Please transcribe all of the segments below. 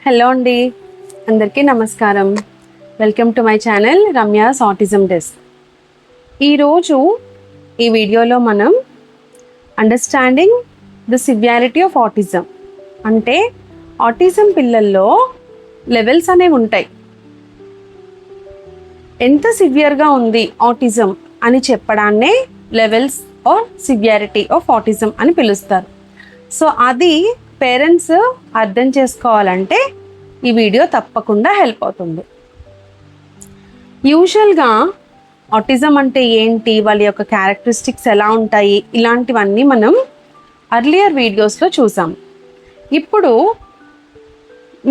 Hello అండి, అందరికీ నమస్కారం. Welcome to my channel Ramya's autism desk. ఈరోజు ఈ వీడియోలో మనం understanding the severity of autism అంటే ఆటిజం పిల్లల్లో లెవెల్స్ అనేవి ఉంటాయి. ఎంత సివియర్గా ఉంది ఆటిజం అని చెప్పడాన్నే levels or severity of autism అని పిలుస్తారు. సో అది పేరెంట్స్ అర్థం చేసుకోవాలంటే ఈ వీడియో తప్పకుండా హెల్ప్ అవుతుంది. యూజువల్గా ఆటిజం అంటే ఏంటి, వాళ్ళ యొక్క క్యారెక్టరిస్టిక్స్ ఎలా ఉంటాయి, ఇలాంటివన్నీ మనం అర్లియర్ వీడియోస్లో చూసాం. ఇప్పుడు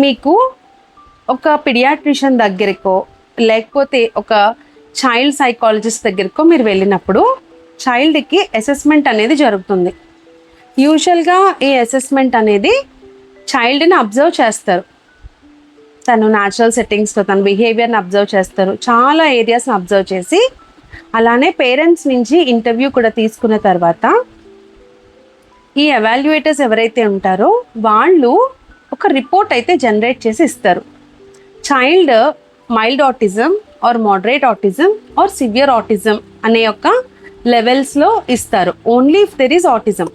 మీకు ఒక పిడియాట్రిషియన్ దగ్గరకో లేకపోతే ఒక చైల్డ్ సైకాలజిస్ట్ దగ్గరకో మీరు వెళ్ళినప్పుడు చైల్డ్కి అసెస్మెంట్ అనేది జరుగుతుంది. యూజువల్గా ఈ అసెస్మెంట్ అనేది చైల్డ్ని అబ్జర్వ్ చేస్తారు. తను న్యాచురల్ సెట్టింగ్స్లో తన బిహేవియర్ని అబ్జర్వ్ చేస్తారు, చాలా ఏరియాస్ని అబ్జర్వ్ చేసి అలానే పేరెంట్స్ నుంచి ఇంటర్వ్యూ కూడా తీసుకున్న తర్వాత ఈ ఎవాల్యుయేటర్స్ ఎవరైతే ఉంటారో వాళ్ళు ఒక రిపోర్ట్ అయితే జనరేట్ చేసి ఇస్తారు. Child mild autism or moderate autism or severe autism అనే యొక్క లెవెల్స్లో ఇస్తారు. Only if there is autism.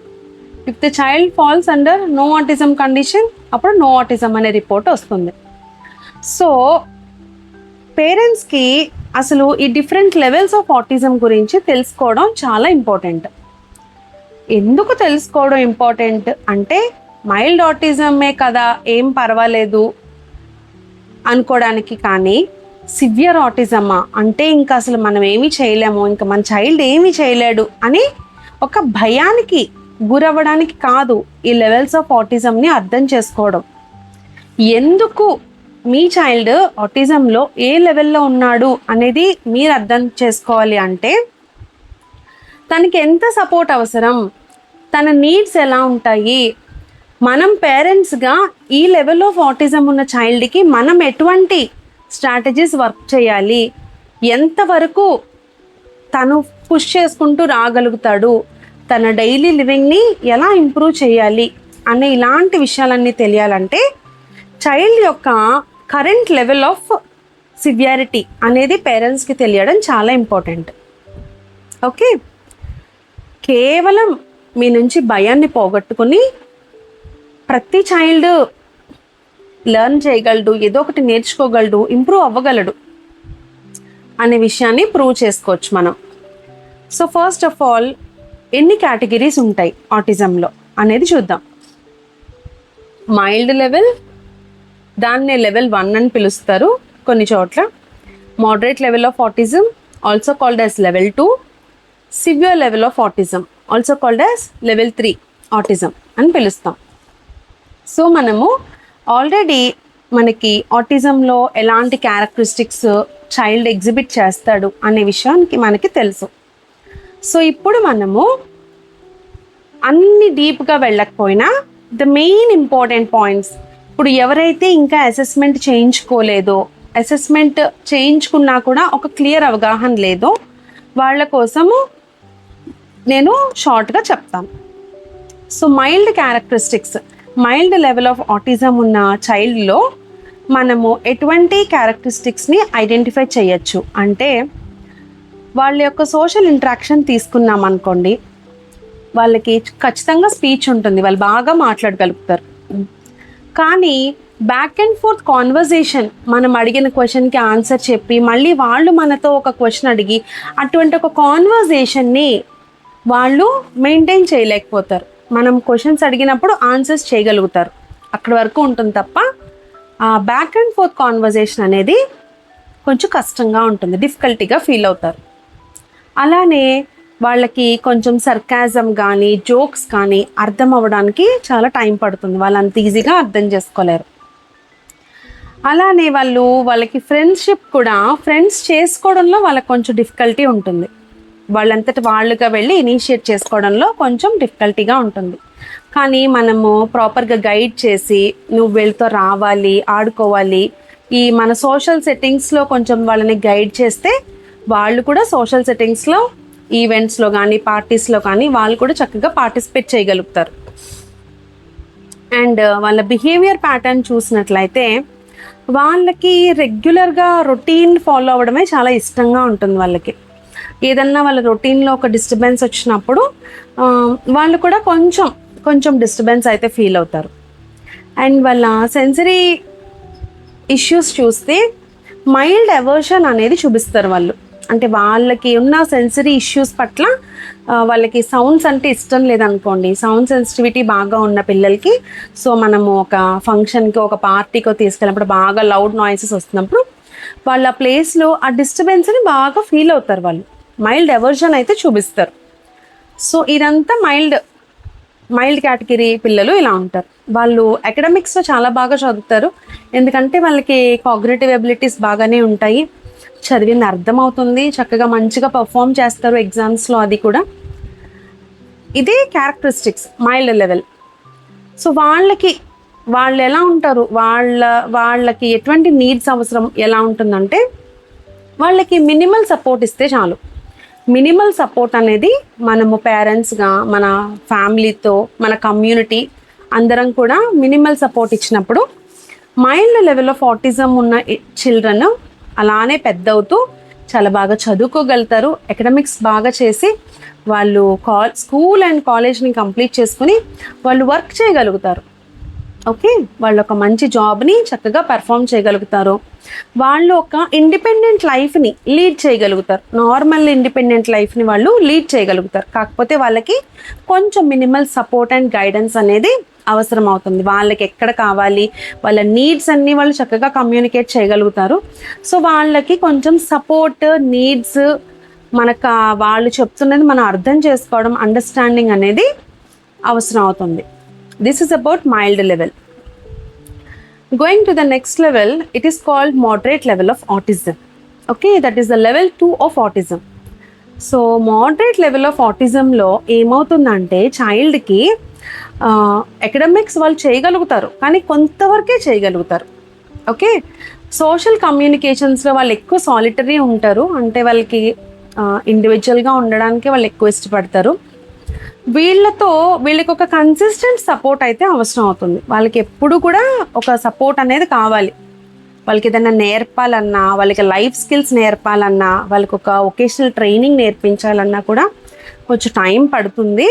If the child falls under no autism condition, అప్పుడు నో ఆటిజం అనే రిపోర్ట్ వస్తుంది. సో పేరెంట్స్కి అసలు ఈ డిఫరెంట్ లెవెల్స్ ఆఫ్ ఆటిజం గురించి తెలుసుకోవడం చాలా ఇంపార్టెంట్. ఎందుకు తెలుసుకోవడం ఇంపార్టెంట్ అంటే మైల్డ్ ఆటిజమే కదా, ఏం పర్వాలేదు అనుకోవడానికి, కానీ సివియర్ ఆటిజమా అంటే ఇంకా అసలు మనం ఏమీ చేయలేము, ఇంకా మన చైల్డ్ ఏమీ చేయలేడు అని ఒక భయానికి గురవ్వడానికి కాదు. ఈ లెవెల్స్ ఆఫ్ ఆటిజంని అర్థం చేసుకోవడం, ఎందుకు మీ చైల్డ్ ఆటిజంలో ఏ లెవెల్లో ఉన్నాడు అనేది మీరు అర్థం చేసుకోవాలి. అంటే తనకి ఎంత సపోర్ట్ అవసరం, తన నీడ్స్ ఎలా ఉంటాయి, మనం పేరెంట్స్గా ఈ లెవెల్ ఆఫ్ ఆటిజం ఉన్న చైల్డ్కి మనం ఎటువంటి స్ట్రాటజీస్ వర్క్ చేయాలి, ఎంతవరకు తను పుష్ చేసుకుంటూ రాగలుగుతాడు, తన డైలీ లివింగ్ని ఎలా ఇంప్రూవ్ చేయాలి అనే ఇలాంటి విషయాలన్నీ తెలియాలంటే చైల్డ్ యొక్క కరెంట్ లెవెల్ ఆఫ్ సివియారిటీ అనేది పేరెంట్స్కి తెలియడం చాలా ఇంపార్టెంట్. ఓకే, కేవలం మీ నుంచి భయాన్ని పోగొట్టుకుని ప్రతి చైల్డ్ లెర్న్ చేయగలడు, ఏదో ఒకటి నేర్చుకోగలడు, ఇంప్రూవ్ అవ్వగలడు అనే విషయాన్ని ప్రూవ్ చేసుకోవచ్చు మనం. సో ఫస్ట్ ఆఫ్ ఆల్ ఎన్ని కేటగిరీస్ ఉంటాయి ఆటిజంలో అనేది చూద్దాం. మైల్డ్ లెవెల్, దాన్నే లెవెల్ 1 అని పిలుస్తారు కొన్ని చోట్ల. Moderate level of autism also called as level 2. Severe level of autism also called as level 3 autism అని పిలుస్తాం. సో మనము ఆల్రెడీ మనకి ఆటిజంలో ఎలాంటి క్యారెక్టరిస్టిక్స్ చైల్డ్ ఎగ్జిబిట్ చేస్తాడు అనే విషయానికి మనకి తెలుసు. సో ఇప్పుడు మనము అన్ని డీప్గా వెళ్ళకపోయినా ద మెయిన్ ఇంపార్టెంట్ పాయింట్స్, ఇప్పుడు ఎవరైతే ఇంకా అసెస్మెంట్ చేయించుకోలేదో, అసెస్మెంట్ చేయించుకున్నా కూడా ఒక క్లియర్ అవగాహన లేదో వాళ్ళ కోసము నేను షార్ట్గా చెప్తాను. So mild characteristics, mild level of autism ఉన్న చైల్డ్లో మనము ఎటువంటి క్యారెక్టరిస్టిక్స్ని ఐడెంటిఫై చేయొచ్చు అంటే వాళ్ళ యొక్క సోషల్ ఇంటరాక్షన్ తీసుకున్నాం అనుకోండి, వాళ్ళకి ఖచ్చితంగా స్పీచ్ ఉంటుంది, వాళ్ళు బాగా మాట్లాడగలుగుతారు. కానీ బ్యాక్ అండ్ ఫోర్త్ కాన్వర్జేషన్, మనం అడిగిన క్వశ్చన్కి ఆన్సర్ చెప్పి మళ్ళీ వాళ్ళు మనతో ఒక క్వశ్చన్ అడిగి అటువంటి ఒక కాన్వర్జేషన్ని వాళ్ళు మెయింటైన్ చేయలేకపోతారు. మనం క్వశ్చన్స్ అడిగినప్పుడు ఆన్సర్స్ చేయగలుగుతారు, అక్కడి వరకు ఉంటుంది తప్ప ఆ బ్యాక్ అండ్ ఫోర్త్ కాన్వర్జేషన్ అనేది కొంచెం కష్టంగా ఉంటుంది, డిఫికల్టీగా ఫీల్ అవుతారు. అలానే వాళ్ళకి కొంచెం సర్కాజం కానీ జోక్స్ కానీ అర్థం అవ్వడానికి చాలా టైం పడుతుంది, వాళ్ళు అంత ఈజీగా అర్థం చేసుకోలేరు. అలానే వాళ్ళకి ఫ్రెండ్షిప్ కూడా, ఫ్రెండ్స్ చేసుకోవడంలో వాళ్ళకి కొంచెం డిఫికల్టీ ఉంటుంది, వాళ్ళంతటి వాళ్ళుగా వెళ్ళి ఇనిషియేట్ చేసుకోవడంలో కొంచెం డిఫికల్టీగా ఉంటుంది. కానీ మనము ప్రాపర్గా గైడ్ చేసి నువ్వు వీళ్ళతో రావాలి, ఆడుకోవాలి, ఈ మన సోషల్ సెట్టింగ్స్లో కొంచెం వాళ్ళని గైడ్ చేస్తే వాళ్ళు కూడా సోషల్ సెట్టింగ్స్లో ఈవెంట్స్లో కానీ పార్టీస్లో కానీ వాళ్ళు కూడా చక్కగా పార్టిసిపేట్ చేయగలుగుతారు. అండ్ వాళ్ళ బిహేవియర్ ప్యాటర్న్ చూసినట్లయితే వాళ్ళకి రెగ్యులర్గా రొటీన్ ఫాలో అవ్వడమే చాలా ఇష్టంగా ఉంటుంది వాళ్ళకి. ఏదన్నా వాళ్ళ రొటీన్లో ఒక డిస్టర్బెన్స్ వచ్చినప్పుడు వాళ్ళు కూడా కొంచెం కొంచెం డిస్టర్బెన్స్ అయితే ఫీల్ అవుతారు. అండ్ వాళ్ళ సెన్సరీ ఇష్యూస్ చూస్తే మైల్డ్ ఎవర్షన్ అనేది చూపిస్తారు వాళ్ళు. అంటే వాళ్ళకి ఉన్న సెన్సరీ ఇష్యూస్ పట్ల వాళ్ళకి సౌండ్స్ అంటే ఇష్టం లేదనుకోండి, సౌండ్ సెన్సిటివిటీ బాగా ఉన్న పిల్లలకి, సో మనము ఒక ఫంక్షన్కి ఒక పార్టీకో తీసుకెళ్ళినప్పుడు బాగా లౌడ్ నాయిసెస్ వస్తున్నప్పుడు వాళ్ళ ప్లేస్లో ఆ డిస్టర్బెన్స్ని బాగా ఫీల్ అవుతారు వాళ్ళు. మైల్డ్ ఎవర్షన్ అయితే చూపిస్తారు. సో ఇదంతా మైల్డ్ కేటగిరీ పిల్లలు ఇలా ఉంటారు. వాళ్ళు అకాడమిక్స్లో చాలా బాగా చదువుతారు, ఎందుకంటే వాళ్ళకి కాగ్నిటివ్ ఎబిలిటీస్ బాగానే ఉంటాయి, చదివింది అర్థమవుతుంది, చక్కగా మంచిగా పర్ఫామ్ చేస్తారు ఎగ్జామ్స్లో. అది కూడా ఇదే క్యారెక్టరిస్టిక్స్ మైల్డ్ లెవెల్. సో వాళ్ళు ఎలా ఉంటారు, వాళ్ళకి ఎటువంటి నీడ్స్ అవసరం ఎలా ఉంటుందంటే వాళ్ళకి మినిమల్ సపోర్ట్ ఇస్తే చాలు. మినిమల్ సపోర్ట్ అనేది మనము పేరెంట్స్గా, మన ఫ్యామిలీతో, మన కమ్యూనిటీ అందరం కూడా మినిమల్ సపోర్ట్ ఇచ్చినప్పుడు మైల్డ్ లెవెల్ ఆఫ్ ఆటిజం ఉన్న చిల్డ్రన్ అలానే పెద్ద అవుతూ చాలా బాగా చదువుకోగలుగుతారు. అకాడమిక్స్ బాగా చేసి వాళ్ళు స్కూల్ అండ్ కాలేజ్ని కంప్లీట్ చేసుకుని వాళ్ళు వర్క్ చేయగలుగుతారు. ఓకే, వాళ్ళు ఒక మంచి జాబ్ని చక్కగా పెర్ఫామ్ చేయగలుగుతారు. వాళ్ళు ఒక ఇండిపెండెంట్ లైఫ్ని లీడ్ చేయగలుగుతారు. నార్మల్ ఇండిపెండెంట్ లైఫ్ని వాళ్ళు లీడ్ చేయగలుగుతారు. కాకపోతే వాళ్ళకి కొంచెం మినిమల్ సపోర్ట్ అండ్ గైడెన్స్ అనేది అవసరం అవుతుంది. వాళ్ళకి ఎక్కడ కావాలి, వాళ్ళ నీడ్స్ అన్నీ వాళ్ళు చక్కగా కమ్యూనికేట్ చేయగలుగుతారు. సో వాళ్ళకి కొంచెం సపోర్ట్, నీడ్స్, మనకు వాళ్ళు చెప్తున్నది మనం అర్థం చేసుకోవడం, అండర్స్టాండింగ్ అనేది అవసరం అవుతుంది. This is about mild level. Going to the next level, it is called moderate level of autism. Okay, that is the level 2 of autism. So moderate level of autism లో ఏమవుతుందంటే చైల్డ్కి అకాడమిక్స్ వాళ్ళు చేయగలుగుతారు, కానీ కొంతవరకే చేయగలుగుతారు. ఓకే, సోషల్ కమ్యూనికేషన్స్లో వాళ్ళు ఎక్కువ solitary ఉంటారు, అంటే వాళ్ళకి ఇండివిజువల్గా ఉండడానికి వాళ్ళు ఎక్కువ ఇష్టపడతారు. వీళ్ళకి ఒక కన్సిస్టెంట్ సపోర్ట్ అయితే అవసరం అవుతుంది. వాళ్ళకి ఎప్పుడు కూడా ఒక సపోర్ట్ అనేది కావాలి. వాళ్ళకి ఏదైనా నేర్పాలన్నా, వాళ్ళకి లైఫ్ స్కిల్స్ నేర్పాలన్నా, వాళ్ళకి ఒక వొకేషనల్ ట్రైనింగ్ నేర్పించాలన్నా కూడా కొంచెం టైం పడుతుంది.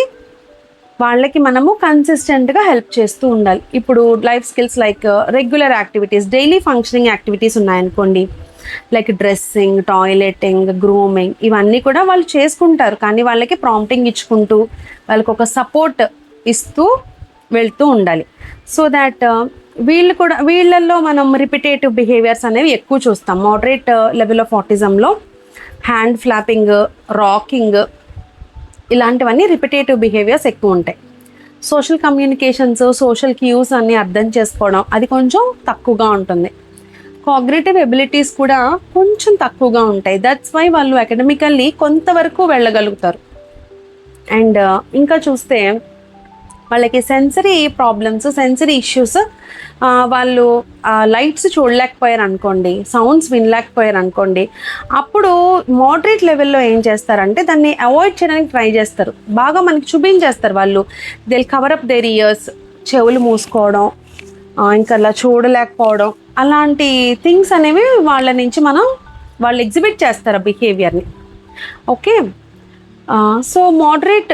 వాళ్ళకి మనము కన్సిస్టెంట్గా హెల్ప్ చేస్తూ ఉండాలి. ఇప్పుడు life skills like regular activities, daily functioning activities ఉన్నాయనుకోండి, లైక్ డ్రెస్సింగ్, టాయిలెటింగ్, గ్రూమింగ్, ఇవన్నీ కూడా వాళ్ళు చేసుకుంటారు, కానీ వాళ్ళకి ప్రాంప్టింగ్ ఇచ్చుకుంటూ వాళ్ళకి ఒక సపోర్ట్ ఇస్తూ వెళ్తూ ఉండాలి. సో దాట్ వీళ్ళల్లో మనం రిపిటేటివ్ బిహేవియర్స్ అనేవి ఎక్కువ చూస్తాం. మోడరేట్ లెవెల్ ఆఫ్ ఆటిజంలో హ్యాండ్ ఫ్లాపింగ్, రాకింగ్, ఇలాంటివన్నీ రిపిటేటివ్ బిహేవియర్స్ ఎక్కువ ఉంటాయి. సోషల్ కమ్యూనికేషన్స్, సోషల్ క్యూస్ అన్నీ అర్థం చేసుకోవడం అది కొంచెం తక్కువగా ఉంటుంది. కాగ్నిటివ్ ఎబిలిటీస్ కూడా కొంచెం తక్కువగా ఉంటాయి. దట్స్ వై వాళ్ళు అకాడమికల్లీ కొంతవరకు వెళ్ళగలుగుతారు. అండ్ ఇంకా చూస్తే వాళ్ళకి సెన్సరీ ప్రాబ్లమ్స్, సెన్సరీ ఇష్యూస్, వాళ్ళు లైట్స్ చూడలేకపోయారు అనుకోండి, సౌండ్స్ వినలేకపోయారు అనుకోండి, అప్పుడు మోడరేట్ లెవెల్లో ఏం చేస్తారంటే దాన్ని అవాయిడ్ చేయడానికి ట్రై చేస్తారు, బాగా మనకి చూపించేస్తారు. వాళ్ళు they cover up their ears, చెవులు మూసుకోవడం, ఇంకా అలా చూడలేకపోవడం, అలాంటి థింగ్స్ అనేవి వాళ్ళ నుంచి వాళ్ళు ఎగ్జిబిట్ చేస్తారు ఆ బిహేవియర్ని. ఓకే, సో మోడరేట్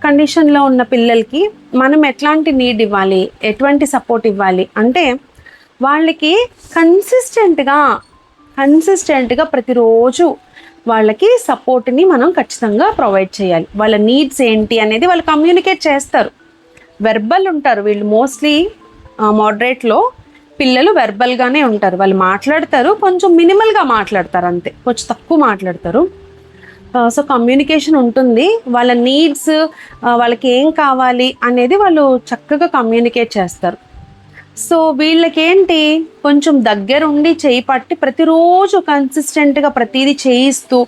కండిషన్లో ఉన్న పిల్లలకి మనం ఎట్లాంటి నీడ్ ఇవ్వాలి, ఎటువంటి సపోర్ట్ ఇవ్వాలి అంటే వాళ్ళకి కన్సిస్టెంట్గా ప్రతిరోజు వాళ్ళకి సపోర్ట్ని మనం ఖచ్చితంగా ప్రొవైడ్ చేయాలి. వాళ్ళ నీడ్స్ ఏంటి అనేది వాళ్ళు కమ్యూనికేట్ చేస్తారు. వెర్బల్ ఉంటారు వీళ్ళు. మోస్ట్లీ మోడరేట్లో పిల్లలు వెర్బల్గానే ఉంటారు. వాళ్ళు మాట్లాడతారు, కొంచెం మినిమల్గా మాట్లాడతారు, అంతే, కొంచెం తక్కువ మాట్లాడతారు. సో కమ్యూనికేషన్ ఉంటుంది. వాళ్ళ నీడ్స్, వాళ్ళకి ఏం కావాలి అనేది వాళ్ళు చక్కగా కమ్యూనికేట్ చేస్తారు. సో వీళ్ళకేంటి, కొంచెం దగ్గరుండి చేయి పట్టి ప్రతిరోజు కన్సిస్టెంట్గా ప్రతిదీ చేయిస్తూ,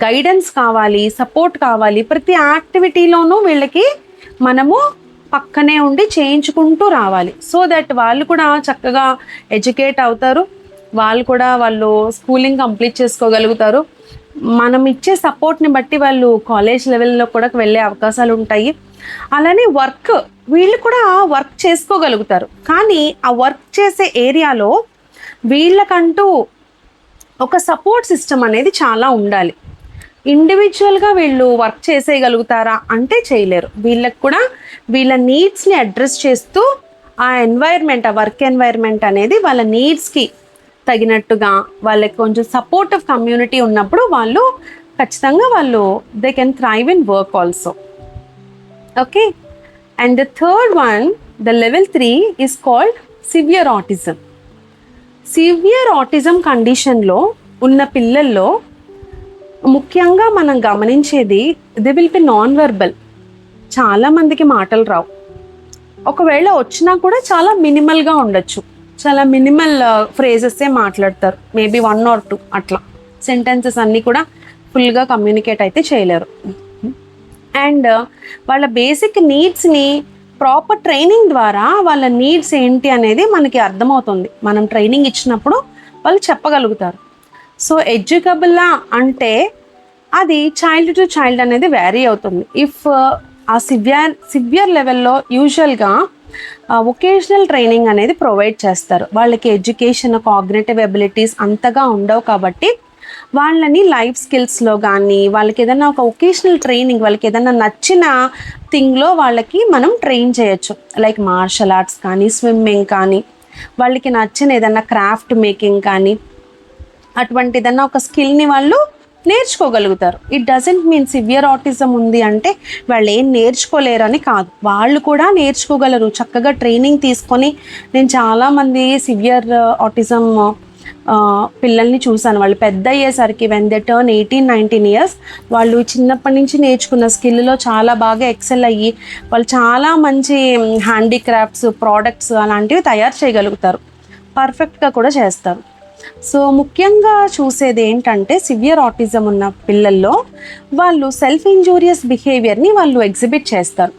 గైడెన్స్ కావాలి, సపోర్ట్ కావాలి. ప్రతి యాక్టివిటీలోనూ వీళ్ళకి మనము పక్కనే ఉండి చేయించుకుంటూ రావాలి. సో దట్ వాళ్ళు కూడా చక్కగా ఎడ్యుకేట్ అవుతారు, వాళ్ళు స్కూలింగ్ కంప్లీట్ చేసుకోగలుగుతారు. మనం ఇచ్చే సపోర్ట్ని బట్టి వాళ్ళు కాలేజ్ లెవెల్లో కూడా వెళ్ళే అవకాశాలు ఉంటాయి. అలానే వీళ్ళు కూడా వర్క్ చేసుకోగలుగుతారు. కానీ ఆ వర్క్ చేసే ఏరియాలో వీళ్ళకంటూ ఒక సపోర్ట్ సిస్టమ్ అనేది చాలా ఉండాలి. ఇండివిజువల్గా వీళ్ళు వర్క్ చేసేయగలుగుతారా అంటే చేయలేరు. వీళ్ళకి కూడా వీళ్ళ నీడ్స్ని అడ్రస్ చేస్తూ ఆ ఎన్వైర్న్మెంట్, ఆ వర్క్ ఎన్వైర్న్మెంట్ అనేది వాళ్ళ నీడ్స్కి తగినట్టుగా వాళ్ళకి కొంచెం సపోర్టివ్ కమ్యూనిటీ ఉన్నప్పుడు వాళ్ళు ఖచ్చితంగా వాళ్ళు they can thrive in work also. Okay, and the third one, the level 3 is called severe autism. Severe autism కండిషన్లో ఉన్న పిల్లల్లో ముఖ్యంగా మనం గమనించేది they will be non verbal. చాలామందికి మాటలు రావు, ఒకవేళ వచ్చినా కూడా చాలా మినిమల్గా ఉండొచ్చు, చాలా మినిమల్ ఫ్రేజెస్సే మాట్లాడతారు, మేబీ 1 or 2 అట్లా. సెంటెన్సెస్ అన్నీ కూడా ఫుల్గా కమ్యూనికేట్ అయితే చేయలేరు. అండ్ వాళ్ళ బేసిక్ నీడ్స్ని ప్రాపర్ ట్రైనింగ్ ద్వారా వాళ్ళ నీడ్స్ ఏంటి అనేది మనకి అర్థమవుతుంది. మనం ట్రైనింగ్ ఇచ్చినప్పుడు వాళ్ళు చెప్పగలుగుతారు. సో ఎడ్యుకబుల్లా అంటే అది చైల్డ్ టు చైల్డ్ అనేది వ్యారీ అవుతుంది. ఇఫ్ ఆ సివియర్ లెవెల్లో యూజువల్గా వొకేషనల్ ట్రైనింగ్ అనేది ప్రొవైడ్ చేస్తారు. వాళ్ళకి ఎడ్యుకేషన్, కాగ్నిటివ్ ఎబిలిటీస్ అంతగా ఉండవు కాబట్టి వాళ్ళని లైఫ్ స్కిల్స్లో కానీ వాళ్ళకి ఏదైనా ఒక వొకేషనల్ ట్రైనింగ్, వాళ్ళకి ఏదైనా నచ్చిన థింగ్లో వాళ్ళకి మనం ట్రైన్ చేయొచ్చు. లైక్ మార్షల్ ఆర్ట్స్ కానీ, స్విమ్మింగ్ కానీ, వాళ్ళకి నచ్చిన ఏదైనా క్రాఫ్ట్ మేకింగ్ కానీ, అటువంటి ఏదైనా ఒక స్కిల్ని వాళ్ళు నేర్చుకోగలుగుతారు. It doesn't mean severe autism ఉంది అంటే వాళ్ళు ఏం నేర్చుకోలేరని కాదు, వాళ్ళు కూడా నేర్చుకోగలరు. చక్కగా ట్రైనింగ్ తీసుకొని, నేను చాలామంది సివియర్ ఆటిజం పిల్లల్ని చూశాను. వాళ్ళు పెద్ద అయ్యేసరికి వెన్ దే టర్న్ 18-19 years వాళ్ళు చిన్నప్పటి నుంచి నేర్చుకున్న స్కిల్లో చాలా బాగా ఎక్సెల్ అయ్యి వాళ్ళు చాలా మంచి హ్యాండీక్రాఫ్ట్స్, ప్రోడక్ట్స్ అలాంటివి తయారు చేయగలుగుతారు, పర్ఫెక్ట్గా కూడా చేస్తారు. సో ముఖ్యంగా చూసేది ఏంటంటే సివియర్ ఆటిజం ఉన్న పిల్లల్లో వాళ్ళు సెల్ఫ్ ఇంజూరియస్ బిహేవియర్ని వాళ్ళు ఎగ్జిబిట్ చేస్తారు.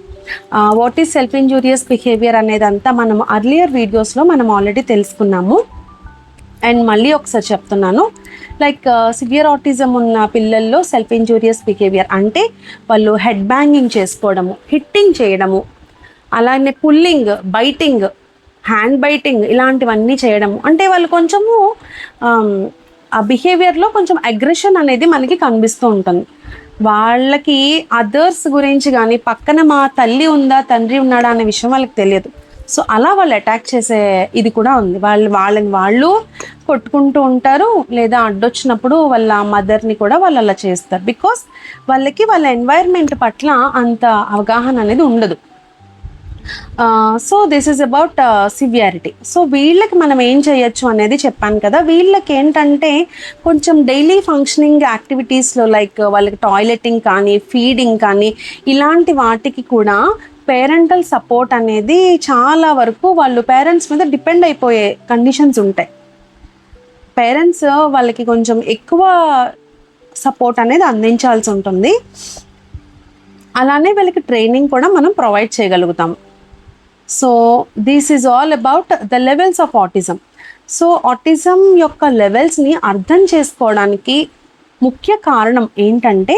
What is self injurious behaviour అనేదంతా మనం అర్లియర్ వీడియోస్లో మనం ఆల్రెడీ తెలుసుకున్నాము. అండ్ మళ్ళీ ఒకసారి చెప్తున్నాను, లైక్ సివియర్ ఆటిజం ఉన్న పిల్లల్లో సెల్ఫ్ ఇంజూరియస్ బిహేవియర్ అంటే వాళ్ళు హెడ్ బ్యాంగింగ్ చేసుకోవడము, హిట్టింగ్ చేయడము, అలానే పుల్లింగ్, బైటింగ్, హ్యాండ్ బైటింగ్ ఇలాంటివన్నీ చేయడము. అంటే వాళ్ళు కొంచెము ఆ బిహేవియర్లో కొంచెం అగ్రెషన్ అనేది మనకి కనిపిస్తూ ఉంటుంది. వాళ్ళకి అదర్స్ గురించి కానీ, పక్కన మా తల్లి ఉందా, తండ్రి ఉన్నాడా అనే విషయం వాళ్ళకి తెలియదు. సో అలా వాళ్ళు అటాక్ చేసే ఇది కూడా ఉంది. వాళ్ళు కొట్టుకుంటూ ఉంటారు, లేదా అడ్డొచ్చినప్పుడు వాళ్ళ మదర్ని కూడా వాళ్ళు అలా చేస్తారు. బికాస్ వాళ్ళకి వాళ్ళ ఎన్వైర్న్మెంట్ పట్ల అంత అవగాహన అనేది ఉండదు. So this is about severity. So వీళ్ళకి మనం ఏం చేయొచ్చు అనేది చెప్పాను కదా. వీళ్ళకి ఏంటంటే కొంచెం డైలీ ఫంక్షనింగ్ యాక్టివిటీస్లో లైక్ వాళ్ళకి టాయిలెటింగ్ కానీ, ఫీడింగ్ కానీ, ఇలాంటి వాటికి కూడా పేరెంటల్ సపోర్ట్ అనేది చాలా వరకు వాళ్ళు పేరెంట్స్ మీద డిపెండ్ అయిపోయే కండిషన్స్ ఉంటాయి. పేరెంట్స్ వాళ్ళకి కొంచెం ఎక్కువ సపోర్ట్ అనేది అందించాల్సి ఉంటుంది. అలానే వీళ్ళకి ట్రైనింగ్ కూడా మనం ప్రొవైడ్ చేయగలుగుతాం. So this is all about the levels of autism. So autism యొక్క లెవెల్స్ని అర్థం చేసుకోవడానికి ముఖ్య కారణం ఏంటంటే,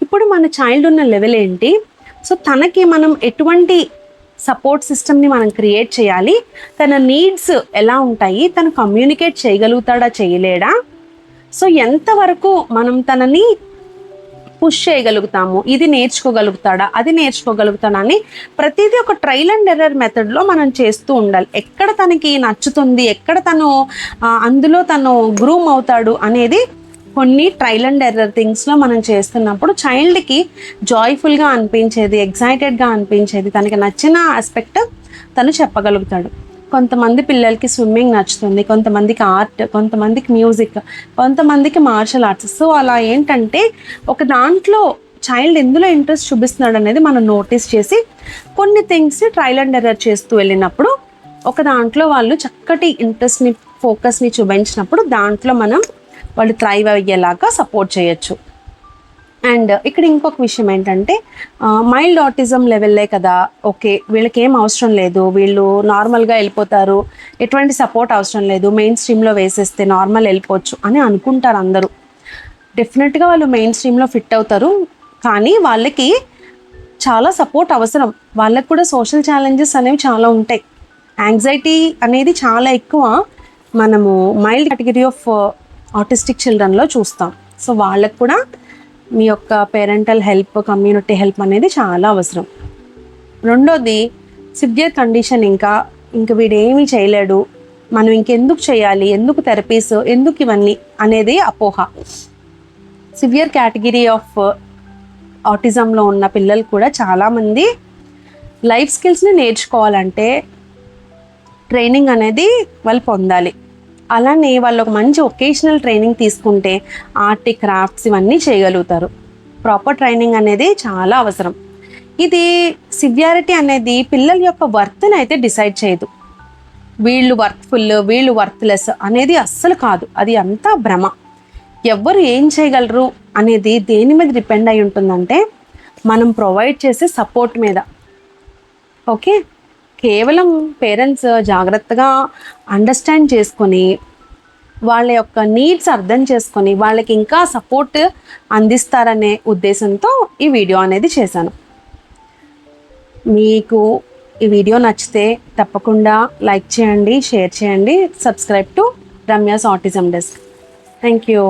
ఇప్పుడు మన చైల్డ్ ఉన్న లెవెల్ ఏంటి, సో తనకి మనం ఎటువంటి సపోర్ట్ సిస్టమ్ని మనం క్రియేట్ చేయాలి, తన నీడ్స్ ఎలా ఉంటాయి, తను కమ్యూనికేట్ చేయగలుగుతాడా, చేయలేడా, సో ఎంతవరకు మనం తనని పుష్ చేయగలుగుతాము, ఇది నేర్చుకోగలుగుతాడా, అది నేర్చుకోగలుగుతాడా అని ప్రతిదీ ఒక ట్రయల్ అండ్ ఎర్రర్ మెథడ్లో మనం చేస్తూ ఉండాలి. ఎక్కడ తనకి నచ్చుతుంది, ఎక్కడ తను అందులో తను గ్రూమ్ అవుతాడు అనేది కొన్ని ట్రయల్ అండ్ ఎర్రర్ థింగ్స్లో మనం చేస్తున్నప్పుడు చైల్డ్కి జాయ్ఫుల్గా అనిపించేది, ఎగ్జైటెడ్గా అనిపించేది, తనకి నచ్చిన ఆస్పెక్ట్ తను చెప్పగలుగుతాడు. కొంతమంది పిల్లలకి స్విమ్మింగ్ నచ్చుతుంది, కొంతమందికి ఆర్ట్, కొంతమందికి మ్యూజిక్, కొంతమందికి మార్షల్ ఆర్ట్స్. సో అలా ఏంటంటే ఒక దాంట్లో చైల్డ్ ఎందులో ఇంట్రెస్ట్ చూపిస్తున్నాడు అనేది మనం నోటీస్ చేసి కొన్ని థింగ్స్ని ట్రయల్ అండ్ ఎర్రర్ చేస్తూ వెళ్ళినప్పుడు ఒక దాంట్లో వాళ్ళు చక్కటి ఇంట్రెస్ట్ని, ఫోకస్ని చూపించినప్పుడు దాంట్లో మనం వాళ్ళు థ్రైవ్ అయ్యేలాగా సపోర్ట్ చేయొచ్చు. అండ్ ఇక్కడ ఇంకొక విషయం ఏంటంటే, మైల్డ్ ఆటిజం లెవెల్లే కదా, ఓకే వీళ్ళకి ఏం అవసరం లేదు, వీళ్ళు నార్మల్గా వెళ్ళిపోతారు, ఎటువంటి సపోర్ట్ అవసరం లేదు, మెయిన్ స్ట్రీమ్లో వేసేస్తే నార్మల్ వెళ్ళిపోవచ్చు అని అనుకుంటారు అందరూ. డెఫినెట్గా వాళ్ళు మెయిన్ స్ట్రీమ్లో ఫిట్ అవుతారు, కానీ వాళ్ళకి చాలా సపోర్ట్ అవసరం. వాళ్ళకు కూడా సోషల్ ఛాలెంజెస్ అనేవి చాలా ఉంటాయి. యాంగ్జైటీ అనేది చాలా ఎక్కువ మనము మైల్డ్ కేటగిరీ ఆఫ్ ఆటిస్టిక్ చిల్డ్రన్లో చూస్తాం. సో వాళ్ళకు కూడా మీ యొక్క పేరెంటల్ హెల్ప్, కమ్యూనిటీ హెల్ప్ అనేది చాలా అవసరం. రెండోది సివియర్ కండిషన్, ఇంకా వీడు ఏమీ చేయలేడు, మనం ఇంకెందుకు చేయాలి, ఎందుకు థెరపీస్, ఎందుకు ఇవన్నీ అనేది అపోహ. సివియర్ కేటగిరీ ఆఫ్ ఆటిజంలో ఉన్న పిల్లలు కూడా చాలామంది లైఫ్ స్కిల్స్ని నేర్చుకోవాలంటే ట్రైనింగ్ అనేది వాళ్ళు పొందాలి. అలానే వాళ్ళు ఒక మంచి ఒకేషనల్ ట్రైనింగ్ తీసుకుంటే ఆర్ట్, క్రాఫ్ట్స్ ఇవన్నీ చేయగలుగుతారు. ప్రాపర్ ట్రైనింగ్ అనేది చాలా అవసరం. ఇది సివియారిటీ అనేది పిల్లల యొక్క వర్త్ని అయితే డిసైడ్ చేయదు. వీళ్ళు వర్త్ఫుల్, వీళ్ళు వర్త్లెస్ అనేది అస్సలు కాదు. అది అంతా భ్రమ. ఎవ్వరు ఏం చేయగలరు అనేది దేని మీద డిపెండ్ అయి ఉంటుందంటే మనం ప్రొవైడ్ చేసే సపోర్ట్ మీద. ఓకే, కేవలం పేరెంట్స్ జాగ్రత్తగా అండర్స్టాండ్ చేసుకొని వాళ్ళ యొక్క నీడ్స్ అర్థం చేసుకొని వాళ్ళకి ఇంకా సపోర్ట్ అందిస్తారనే ఉద్దేశంతో ఈ వీడియో అనేది చేశాను. మీకు ఈ వీడియో నచ్చితే తప్పకుండా లైక్ చేయండి, షేర్ చేయండి, subscribe to Ramya's autism desk. Thank you.